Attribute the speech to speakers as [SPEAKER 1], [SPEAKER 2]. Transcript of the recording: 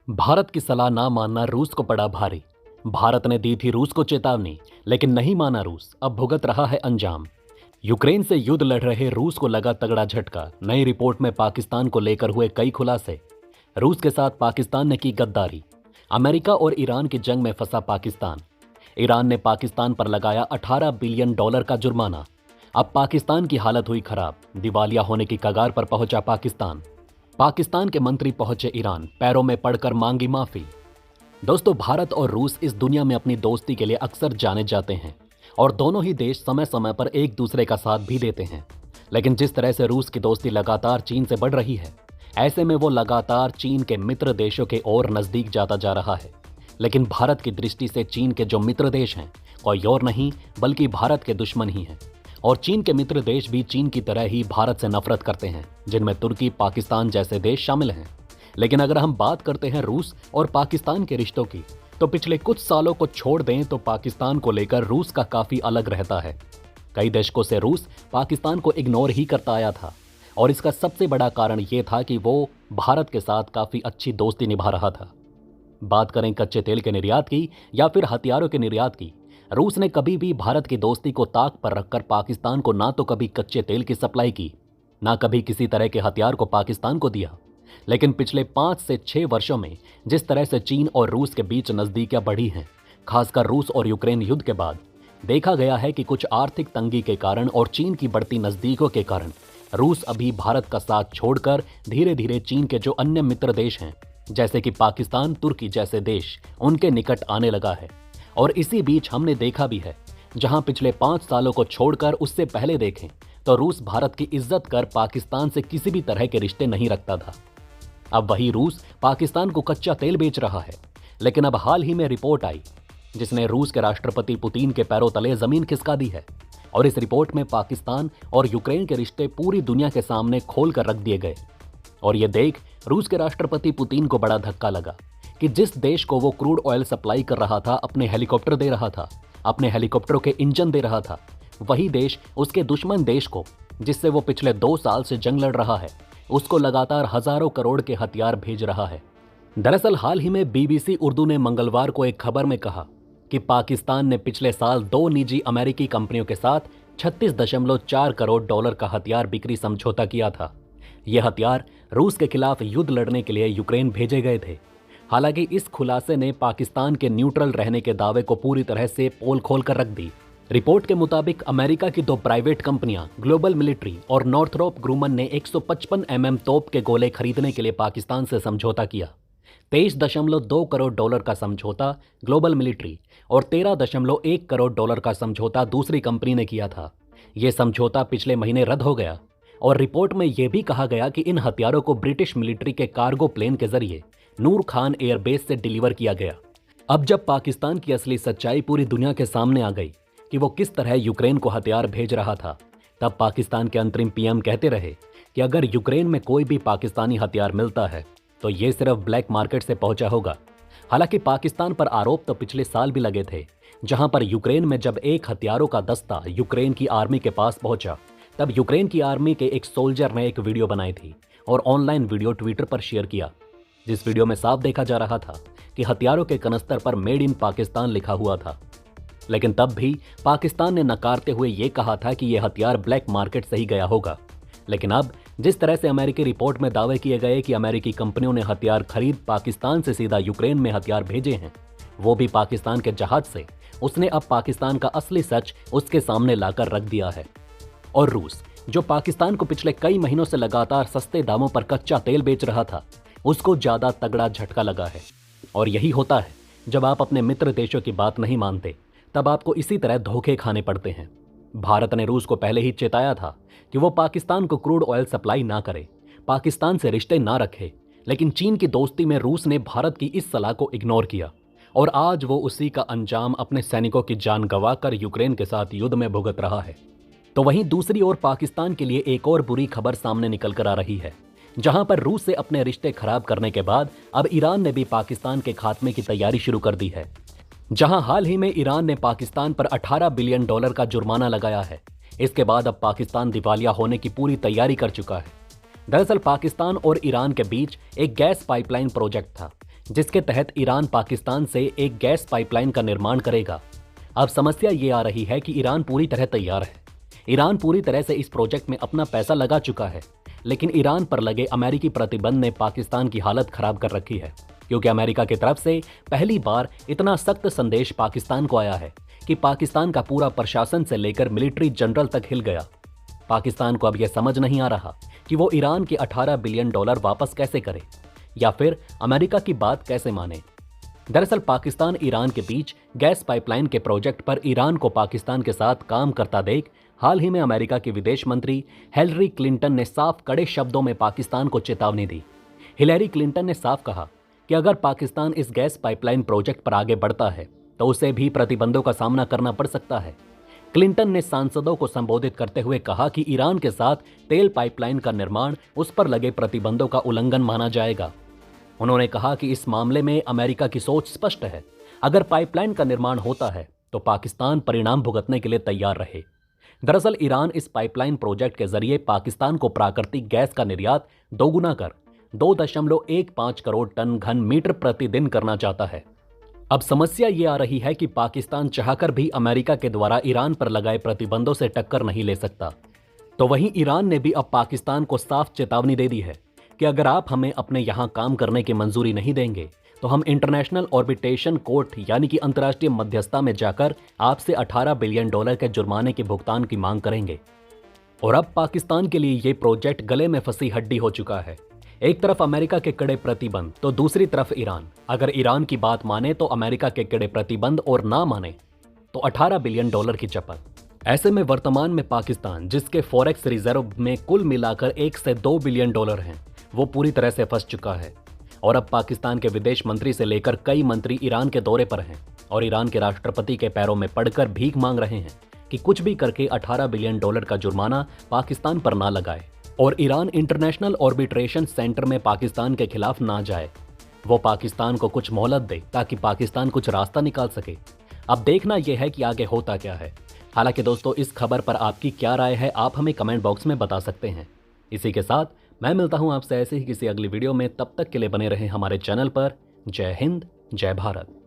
[SPEAKER 1] भारत की सलाह ना मानना रूस को पड़ा भारी। भारत ने दी थी रूस को चेतावनी, लेकिन नहीं माना रूस, अब भुगत रहा है अंजाम। यूक्रेन से युद्ध लड़ रहे रूस को लगा तगड़ा झटका। नई रिपोर्ट में पाकिस्तान को लेकर हुए कई खुलासे। रूस के साथ पाकिस्तान ने की गद्दारी। अमेरिका और ईरान की जंग में फंसा पाकिस्तान। ईरान ने पाकिस्तान पर लगाया 18 बिलियन डॉलर का जुर्माना। अब पाकिस्तान की हालत हुई खराब, दिवालिया होने की कगार पर पहुंचा पाकिस्तान। पाकिस्तान के मंत्री पहुंचे ईरान, पैरों में पड़कर मांगी माफी। दोस्तों, भारत और रूस इस दुनिया में अपनी दोस्ती के लिए अक्सर जाने जाते हैं और दोनों ही देश समय समय पर एक दूसरे का साथ भी देते हैं। लेकिन जिस तरह से रूस की दोस्ती लगातार चीन से बढ़ रही है, ऐसे में वो लगातार चीन के मित्र देशों के और नजदीक जाता जा रहा है। लेकिन भारत की दृष्टि से चीन के जो मित्र देश हैं, कोई और नहीं बल्कि भारत के दुश्मन ही हैं। और चीन के मित्र देश भी चीन की तरह ही भारत से नफरत करते हैं, जिनमें तुर्की, पाकिस्तान जैसे देश शामिल हैं। लेकिन अगर हम बात करते हैं रूस और पाकिस्तान के रिश्तों की, तो पिछले कुछ सालों को छोड़ दें तो पाकिस्तान को लेकर रूस का काफी अलग रहता है। कई दशकों से रूस पाकिस्तान को इग्नोर ही करता आया था और इसका सबसे बड़ा कारण ये था कि वो भारत के साथ काफी अच्छी दोस्ती निभा रहा था। बात करें कच्चे तेल के निर्यात की या फिर हथियारों के निर्यात की, रूस ने कभी भी भारत की दोस्ती को ताक पर रखकर पाकिस्तान को ना तो कभी कच्चे तेल की सप्लाई की, ना कभी किसी तरह के हथियार को पाकिस्तान को दिया। लेकिन पिछले 5 से 6 वर्षों में जिस तरह से चीन और रूस के बीच नजदीकियां बढ़ी हैं, खासकर रूस और यूक्रेन युद्ध के बाद, देखा गया है कि कुछ आर्थिक तंगी के कारण और चीन की बढ़ती नजदीकों के कारण रूस अभी भारत का साथ छोड़कर धीरे धीरे चीन के जो अन्य मित्र देश हैं, जैसे कि पाकिस्तान, तुर्की जैसे देश, उनके निकट आने लगा है। और इसी बीच हमने देखा भी है, जहां पिछले 5 सालों को छोड़कर उससे पहले देखें तो रूस भारत की इज्जत कर पाकिस्तान से किसी भी तरह के रिश्ते नहीं रखता था। अब वही रूस पाकिस्तान को कच्चा तेल बेच रहा है। लेकिन अब हाल ही में रिपोर्ट आई जिसने रूस के राष्ट्रपति पुतिन के पैरों तले जमीन खिसका दी है। और इस रिपोर्ट में पाकिस्तान और यूक्रेन के रिश्ते पूरी दुनिया के सामने खोल कर रख दिए गए। और ये देख रूस के राष्ट्रपति पुतिन को बड़ा धक्का लगा कि जिस देश को वो क्रूड ऑयल सप्लाई कर रहा था, अपने हेलीकॉप्टर दे रहा था, अपने हेलीकॉप्टरों के इंजन दे रहा था, वही देश उसके दुश्मन देश को, जिससे वो पिछले 2 साल से जंग लड़ रहा है, उसको लगातार हजारों करोड़ के हथियार भेज रहा है। दरअसल हाल ही में बीबीसी उर्दू ने मंगलवार को एक खबर में कहा कि पाकिस्तान ने पिछले साल 2 निजी अमेरिकी कंपनियों के साथ 36.4 करोड़ डॉलर का हथियार बिक्री समझौता किया था। ये हथियार रूस के खिलाफ युद्ध लड़ने के लिए यूक्रेन भेजे गए थे। हालांकि इस खुलासे ने पाकिस्तान के न्यूट्रल रहने के दावे को पूरी तरह से पोल खोल कर रख दी। रिपोर्ट के मुताबिक अमेरिका की 2 प्राइवेट कंपनियां ग्लोबल मिलिट्री और नॉर्थरोप ग्रूमन ने 155 तोप के गोले खरीदने के लिए पाकिस्तान से समझौता किया। 23.2 करोड़ डॉलर का समझौता ग्लोबल मिलिट्री और 13.1 करोड़ डॉलर का समझौता दूसरी कंपनी ने किया था। यह समझौता पिछले महीने रद्द हो गया और रिपोर्ट में यह भी कहा गया कि इन हथियारों को ब्रिटिश मिलिट्री के कार्गो प्लेन के जरिए नूर खान एयरबेस से डिलीवर किया गया। अब जब पाकिस्तान की असली सच्चाई पूरी दुनिया के सामने आ गई कि वो किस तरह यूक्रेन को हथियार भेज रहा था, तब पाकिस्तान के अंतरिम पीएम कहते रहे कि अगर यूक्रेन में कोई भी पाकिस्तानी हथियार मिलता है तो ये सिर्फ ब्लैक मार्केट से पहुंचा होगा। हालांकि पाकिस्तान पर आरोप तो पिछले साल भी लगे थे, जहां पर यूक्रेन में जब एक हथियारों का दस्ता यूक्रेन की आर्मी के पास पहुंचा, तब यूक्रेन की आर्मी के एक सोल्जर ने एक वीडियो बनाई थी और ऑनलाइन वीडियो ट्विटर पर शेयर किया, जिस वीडियो में साफ देखा जा रहा था कि हथियारों के कनस्तर पर मेड इन पाकिस्तान लिखा हुआ था। लेकिन तब भी पाकिस्तान ने नकारते हुए ये कहा था कि यह हथियार ब्लैक मार्केट से ही गया होगा। लेकिन अब जिस तरह से अमेरिकी रिपोर्ट में दावे किए गए कि अमेरिकी कंपनियों ने हथियार खरीद पाकिस्तान से सीधा यूक्रेन में हथियार भेजे हैं, वो भी पाकिस्तान के जहाज से, उसने अब पाकिस्तान का असली सच उसके सामने लाकर रख दिया है। और रूस, जो पाकिस्तान को पिछले कई महीनों से लगातार सस्ते दामों पर कच्चा तेल बेच रहा था, उसको ज्यादा तगड़ा झटका लगा है। और यही होता है, जब आप अपने मित्र देशों की बात नहीं मानते, तब आपको इसी तरह धोखे खाने पड़ते हैं। भारत ने रूस को पहले ही चेताया था कि वो पाकिस्तान को क्रूड ऑयल सप्लाई ना करे, पाकिस्तान से रिश्ते ना रखे। लेकिन चीन की दोस्ती में रूस ने भारत की इस सलाह को इग्नोर किया और आज वो उसी का अंजाम अपने सैनिकों की जान गंवाकर यूक्रेन के साथ युद्ध में भुगत रहा है। तो वहीं दूसरी ओर पाकिस्तान के लिए एक और बुरी खबर सामने निकल कर आ रही है, जहां पर रूस से अपने रिश्ते खराब करने के बाद अब ईरान ने भी पाकिस्तान के खात्मे की तैयारी शुरू कर दी है। जहां हाल ही में ईरान ने पाकिस्तान पर 18 बिलियन डॉलर का जुर्माना लगाया है, इसके बाद अब पाकिस्तान दिवालिया होने की पूरी तैयारी कर चुका है। दरअसल पाकिस्तान और ईरान के बीच एक गैस पाइपलाइन प्रोजेक्ट था, जिसके तहत ईरान पाकिस्तान से एक गैस पाइपलाइन का निर्माण करेगा। अब समस्या ये आ रही है कि ईरान पूरी तरह तैयार है। ईरान पूरी तरह से इस प्रोजेक्ट में अपना पैसा लगा चुका है, लेकिन ईरान पर लगे अमेरिकी प्रतिबंध ने पाकिस्तान की हालत खराब कर रखी है, क्योंकि अमेरिका की तरफ से पहली बार इतना सख्त संदेश पाकिस्तान को आया है कि पाकिस्तान का पूरा प्रशासन से लेकर मिलिट्री जनरल तक हिल गया। पाकिस्तान को अब यह समझ नहीं आ रहा कि वो ईरान के $18 बिलियन वापस कैसे करे या फिर अमेरिका की बात कैसे माने। दरअसल पाकिस्तान ईरान के बीच गैस पाइपलाइन के प्रोजेक्ट पर ईरान को पाकिस्तान के साथ काम करता देख हाल ही में अमेरिका के विदेश मंत्री हिलरी क्लिंटन ने साफ कड़े शब्दों में पाकिस्तान को चेतावनी दी। हिलरी क्लिंटन ने साफ कहा कि अगर पाकिस्तान इस गैस पाइपलाइन प्रोजेक्ट पर आगे बढ़ता है तो उसे भी प्रतिबंधों का सामना करना पड़ सकता है। क्लिंटन ने सांसदों को संबोधित करते हुए कहा कि ईरान के साथ तेल पाइपलाइन का निर्माण उस पर लगे प्रतिबंधों का उल्लंघन माना जाएगा। उन्होंने कहा कि इस मामले में अमेरिका की सोच स्पष्ट है। अगर पाइपलाइन का निर्माण होता है तो पाकिस्तान परिणाम भुगतने के लिए तैयार रहे। दरअसल ईरान इस पाइपलाइन प्रोजेक्ट के जरिए पाकिस्तान को प्राकृतिक गैस का निर्यात दोगुना कर 2.15 करोड़ टन घन मीटर प्रतिदिन करना चाहता है। अब समस्या ये आ रही है कि पाकिस्तान चाहकर भी अमेरिका के द्वारा ईरान पर लगाए प्रतिबंधों से टक्कर नहीं ले सकता। तो वहीं ईरान ने भी अब पाकिस्तान को साफ चेतावनी दे दी है कि अगर आप हमें अपने यहां काम करने की मंजूरी नहीं देंगे तो हम इंटरनेशनल ऑर्बिट्रेशन कोर्ट यानी कि अंतर्राष्ट्रीय मध्यस्थता में जाकर आपसे $18 बिलियन के जुर्माने के भुगतान की मांग करेंगे। और अब पाकिस्तान के लिए ये प्रोजेक्ट गले में फंसी हड्डी हो चुका है। एक तरफ अमेरिका के कड़े प्रतिबंध तो दूसरी तरफ ईरान। अगर ईरान की बात माने तो अमेरिका के कड़े प्रतिबंध और ना माने तो $18 बिलियन की चपत। ऐसे में वर्तमान में पाकिस्तान, जिसके फॉरेक्स रिजर्व में कुल मिलाकर 1 से 2 बिलियन डॉलर हैं, वो पूरी तरह से फंस चुका है। और अब पाकिस्तान के विदेश मंत्री से लेकर कई मंत्री ईरान के दौरे पर हैं और ईरान के राष्ट्रपति के पैरों में पड़कर भीख मांग रहे हैं कि कुछ भी करके $18 बिलियन का जुर्माना पाकिस्तान पर ना लगाए और ईरान इंटरनेशनल ऑर्बिट्रेशन सेंटर में पाकिस्तान के खिलाफ ना जाए। वो पाकिस्तान को कुछ मोहलत दे ताकि पाकिस्तान कुछ रास्ता निकाल सके। अब देखना यह है कि आगे होता क्या है। हालांकि दोस्तों, इस खबर पर आपकी क्या राय है, आप हमें कमेंट बॉक्स में बता सकते हैं। इसी के साथ मैं मिलता हूं आपसे ऐसे ही किसी अगली वीडियो में। तब तक के लिए बने रहें हमारे चैनल पर। जय हिंद, जय भारत।